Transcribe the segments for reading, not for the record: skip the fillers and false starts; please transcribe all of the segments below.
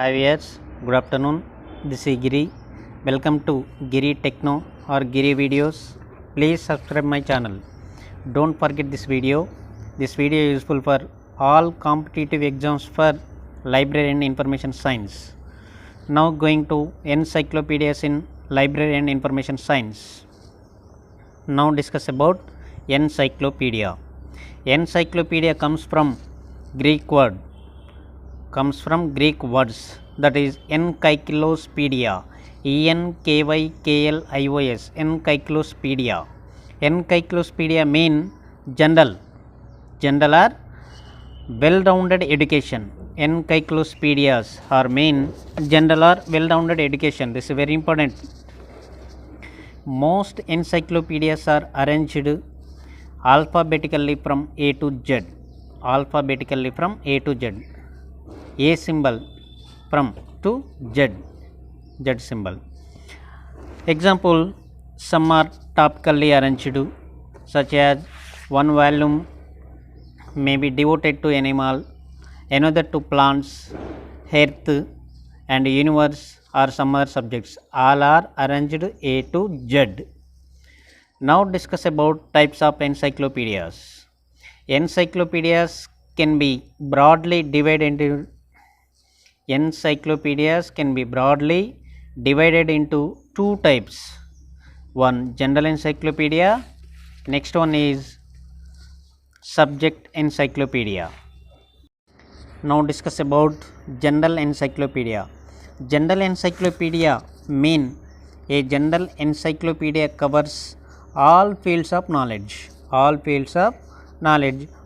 Hi viewers, good afternoon. This is Giri. Welcome to Giri Techno or Giri Videos. Please subscribe my channel. Don't forget this video. This video is useful for all competitive exams for library and information science. Now going to encyclopedias in library and information science. Now discuss about encyclopedia. Encyclopedia comes from Greek words, that is encyclopedia, ENKYKLIOS, encyclopedia. Encyclopedia mean general or well-rounded education. Encyclopedias are mean general or well-rounded education. This is very important. Most encyclopedias are arranged alphabetically from A to Z. Alphabetically from A to Z. A symbol from to Z symbol. Example, some are topically arranged, such as one volume may be devoted to animal, another to plants, earth and universe or some other subjects. All are arranged A to Z. Now discuss about types of encyclopedias. Encyclopedias can be broadly divided into two types. One, general encyclopedia, next one is subject encyclopedia. Now discuss about general encyclopedia. General encyclopedia mean a general encyclopedia covers all fields of knowledge,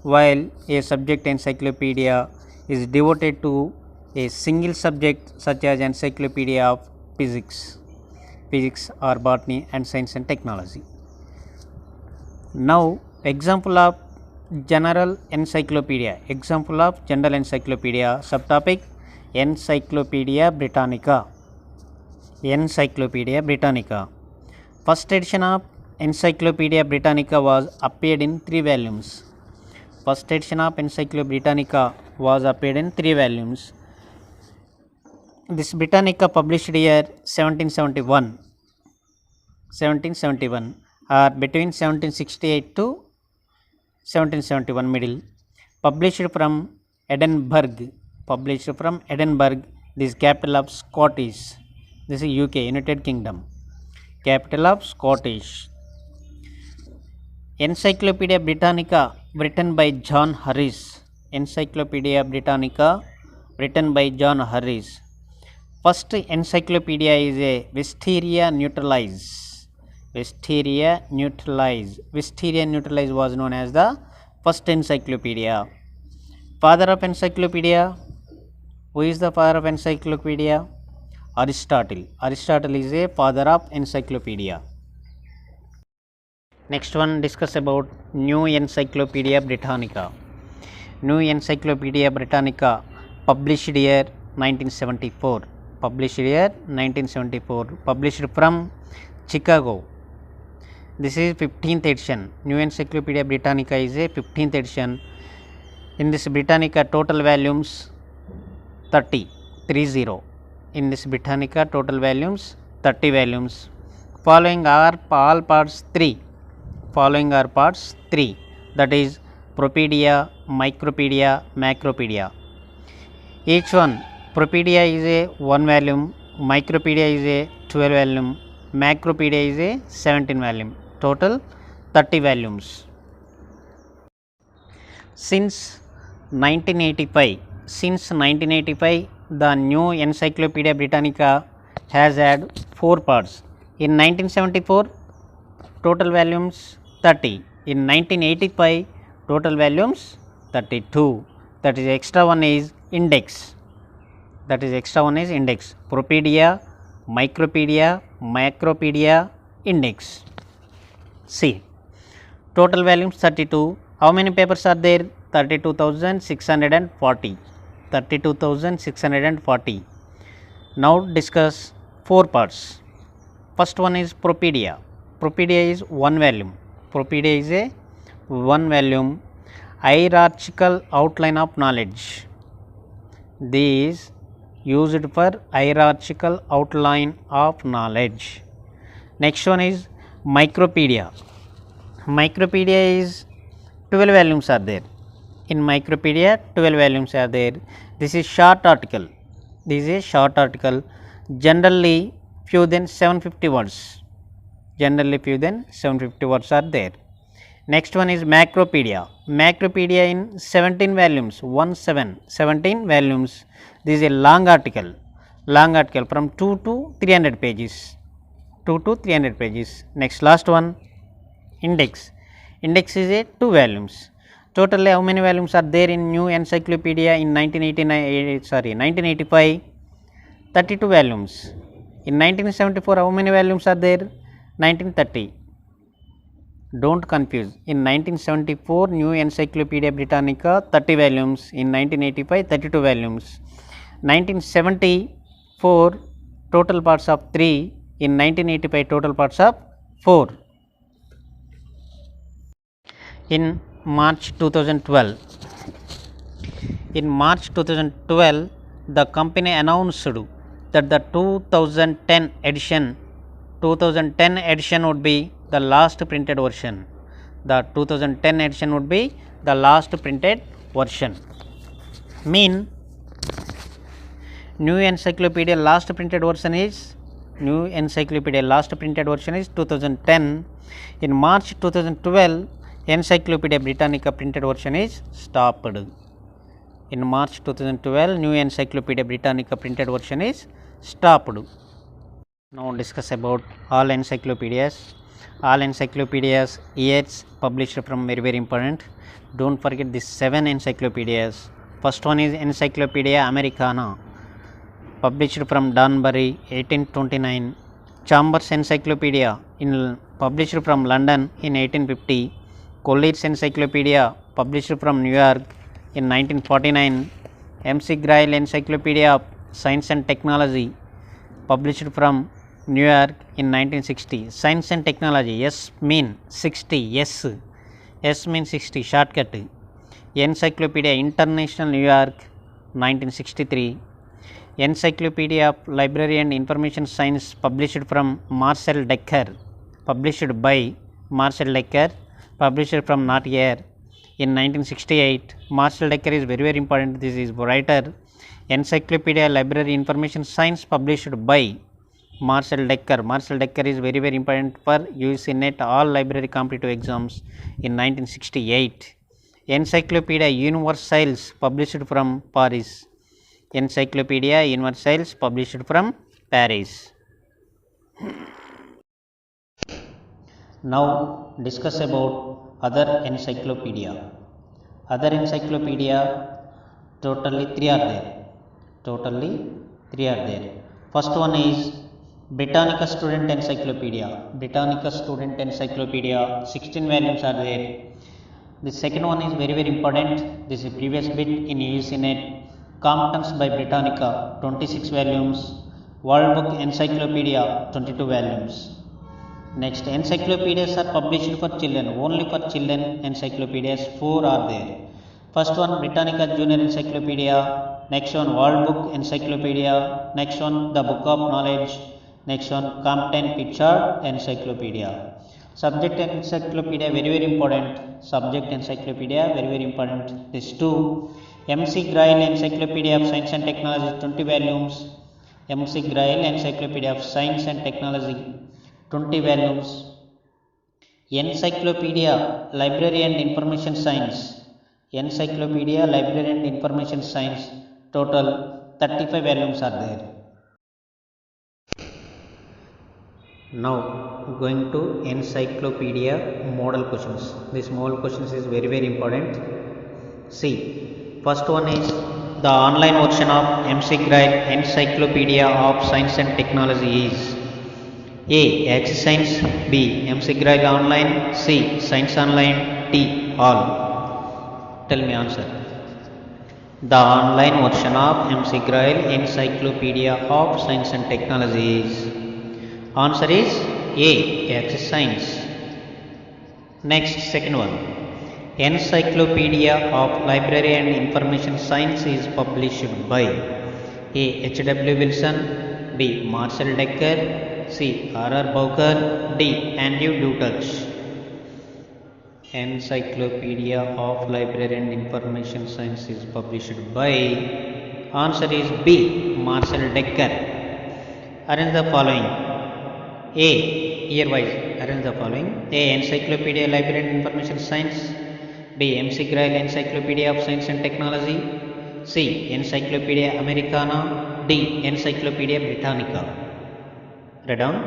while a subject encyclopedia is devoted to a single subject, such as encyclopedia of physics or botany and science and technology. Now example of general encyclopedia. Subtopic Encyclopedia Britannica. First edition of Encyclopedia Britannica was appeared in 3 volumes. This Britannica published year 1771 or between 1768 to 1771 middle. Published from Edinburgh. This capital of Scottish. This is UK, United Kingdom. Capital of Scottish. Encyclopedia Britannica written by John Harris. First encyclopedia is a Wisteria neutralize. Wisteria neutralize was known as the first encyclopedia. Father of encyclopedia. Who is the father of encyclopedia? Aristotle. Aristotle is a father of encyclopedia. Next one, discuss about New Encyclopedia Britannica. Published year 1974. Published from Chicago. This is 15th edition. New Encyclopedia Britannica is a 15th edition. In this Britannica total volumes 30. In this Britannica total volumes 30 volumes. Following are parts 3. That is Propodia, Micropedia, Macropedia. Each one, Propodia is a 1 volume, Micropedia is a 12 volume, Macropedia is a 17 volume. Total 30 volumes. Since 1985, the New Encyclopedia Britannica has had 4 parts. In 1974, total volumes 30. In 1985, total volumes 32. That is extra one is index. Propodia, Micropedia, Macropedia, index. See, total volumes 32. How many papers are there? 32,640. Now discuss 4 parts. First one is Propodia. Propodia is 1 volume. Hierarchical outline of knowledge. These used for hierarchical outline of knowledge. Next one is Micropedia. Micropedia is 12 volumes are there. In Micropedia 12 volumes are there. This is short article. This is a short article, generally few than 750 words. Generally few than 750 words are there. Next one is Macropedia. Macropedia in 17 volumes, 17 volumes. This is a long article from 2 to 300 pages. 2 to 300 pages. Next last one, Index. Index is a 2 volumes. Totally how many volumes are there in New Encyclopedia in 1985? 32 volumes. In 1974 how many volumes are there? 1930. Don't confuse. In 1974 New Encyclopedia Britannica 30 volumes. In 1985 32 volumes. 1974 total parts of 3. In 1985 total parts of 4. In March 2012, the company announced that the 2010 edition would be the last printed version. The 2010 edition would be the last printed version. Mean New Encyclopedia last printed version is 2010. In March 2012 Encyclopedia Britannica printed version is stopped. In March 2012 New Encyclopedia Britannica printed version is stopped. Now discuss about all encyclopedias. All encyclopedias years published from very important. Don't forget these 7 encyclopedias. First one is Encyclopedia Americana, published from Danbury 1829. Chambers Encyclopedia published from London in 1850. Coleridge Encyclopedia published from New York in 1949. MC Grail Encyclopedia of Science and Technology published from New York in 1960. Science and Technology, S mean 60, S mean 60, shortcut. Encyclopedia International New York 1963. Encyclopedia of Library and Information Science published from Marcel Decker, published by Marcel Decker, published from Not Here in 1968. Marcel Decker is very important. This is writer. Encyclopedia Library Information Science published by Marcel Decker. Marcel Decker is very important for UGC NET all library competitive exams in 1968. Encyclopedia Universals published from Paris. Encyclopedia Universals published from Paris. Now discuss about other encyclopedia. Other encyclopedia totally 3 are there. First one is Britannica Student Encyclopedia. 16 volumes are there. The second one is very important. This is previous bit in UGC NET. Competence by Britannica 26 volumes. World Book Encyclopedia 22 volumes. Next, encyclopedias are published for children. Only for children encyclopedias 4 are there. First one Britannica Junior Encyclopedia. Next one World Book Encyclopedia. Next one The Book of Knowledge. Next one Compton Picture Encyclopedia. Subject encyclopedia very important. Subject encyclopedia very important. This 2. MC Grail Encyclopedia of Science and Technology 20 volumes. MC Grail Encyclopedia of Science and Technology 20 volumes. Encyclopedia Library and Information Science. Encyclopedia Library and Information Science total 35 volumes are there. Now going to encyclopedia model questions. This model questions is very important. See, first one is the online version of MC Grail Encyclopedia of Science and Technology is A. Access Science, B. MC Grail Online, C. Science Online, D. All. Tell me answer. The online version of MC Grail Encyclopedia of Science and Technology is. Answer is A. Access Science. Next, second one. Encyclopedia of Library and Information Science is published by. A. H.W. Wilson, B. Marcel Decker, C. R.R. Bowker, D. Andrew Duttach. Encyclopedia of Library and Information Science is published by, answer is B. Marcel Decker. Arrange the following. A. Year wise, arrange the following. A. Encyclopedia Library and Information Science. B. MC Grail Encyclopedia of Science and Technology. C. Encyclopedia Americana. D. Encyclopedia Britannica. Write down.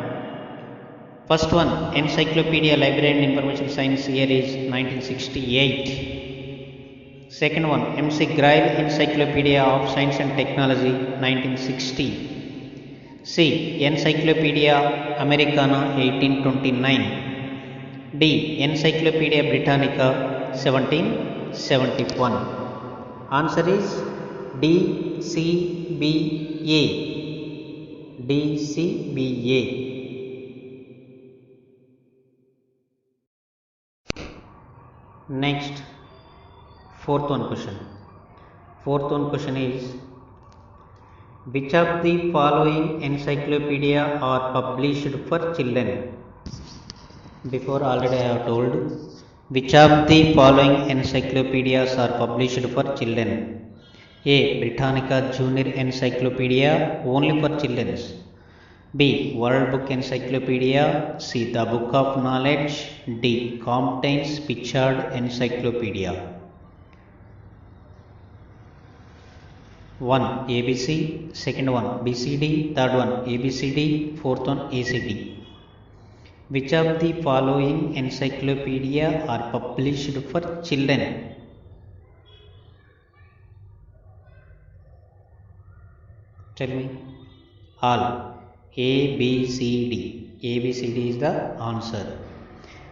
First one, Encyclopedia Library and Information Science, year is 1968. Second one, MC Grail Encyclopedia of Science and Technology, 1960. C. Encyclopedia Americana, 1829. D. Encyclopedia Britannica, 1771. Answer is D, C, B, A. D, C, B, A. Next, fourth one question. Fourth one question is, which of the following encyclopedia are published for children? Before already I have told, which of the following encyclopedias are published for children? A. Britannica Junior Encyclopedia, only for children. B. World Book Encyclopedia. C. The Book of Knowledge. D. Compton's Pictured Encyclopedia. 1. ABC, second one BCD, third one ABCD, fourth one ACD. Which of the following encyclopedia are published for children? Tell me. All. A, B, C, D. A, B, C, D is the answer.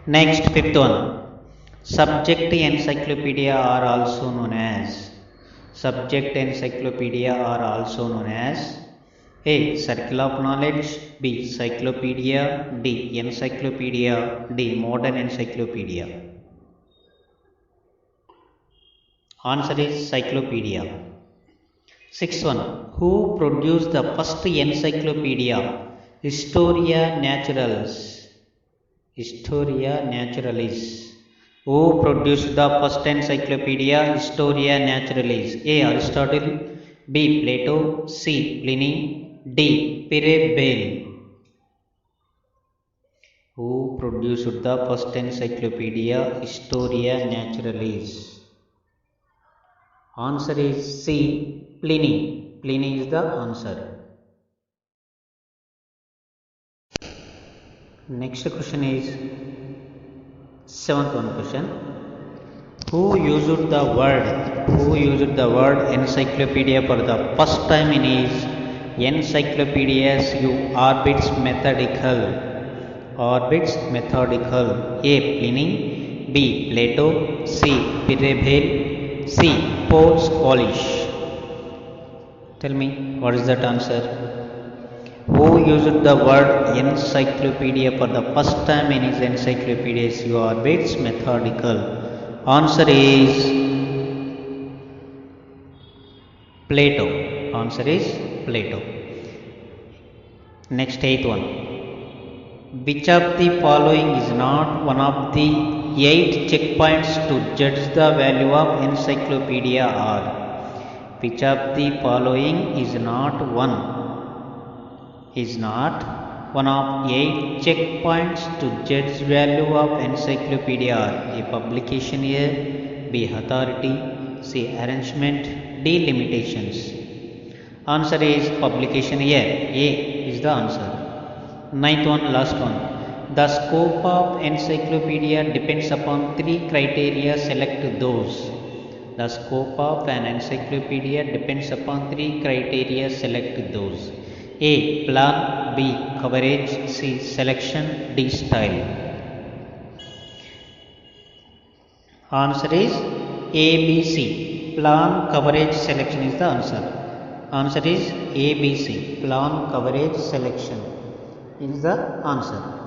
Next, fifth one. Subject encyclopedia are also known as. Subject encyclopedia are also known as A. Circle of Knowledge, B. Cyclopedia, D. Encyclopedia, D. Modern Encyclopedia. Answer is Cyclopedia. Sixth one. Who produced the first encyclopedia? Historia Naturalis. Historia Naturalis. Who produced the first encyclopedia? Historia Naturalis. A. Aristotle, B. Plato, C. Pliny, D. Pierre Bayle. Who produced the first encyclopedia? Historia Naturalis. Answer is C. Pliny. Pliny is the answer. Next question is seventh one question. Who used the word encyclopedia for the first time in his Encyclopedia's Orbits Methodical? Orbits Methodical. A. Pliny, B. Plato, C. Pierre Bayle, C. Paul Scalich. Tell me, what is that answer? Who used the word encyclopedia for the first time in his Encyclopedia's Orbits Methodical? Answer is Plato. Answer is Plato. Next, eighth one. Which of the following is not one of the 8 checkpoints to judge the value of encyclopedia are? Which of the following is not one of 8 checkpoints to judge value of encyclopedia are? A. Publication year, B. Authority, C. Arrangement, D. Limitations. Answer is publication year. A is the answer. Ninth one, last one. The scope of encyclopedia depends upon 3 criteria. Select those. The scope of an encyclopedia depends upon 3 criteria. Select those. A. Plan, B. Coverage, C. Selection, D. Style. Answer is ABC. Plan, coverage, selection is the answer. Answer is ABC. Plan, coverage, selection is the answer.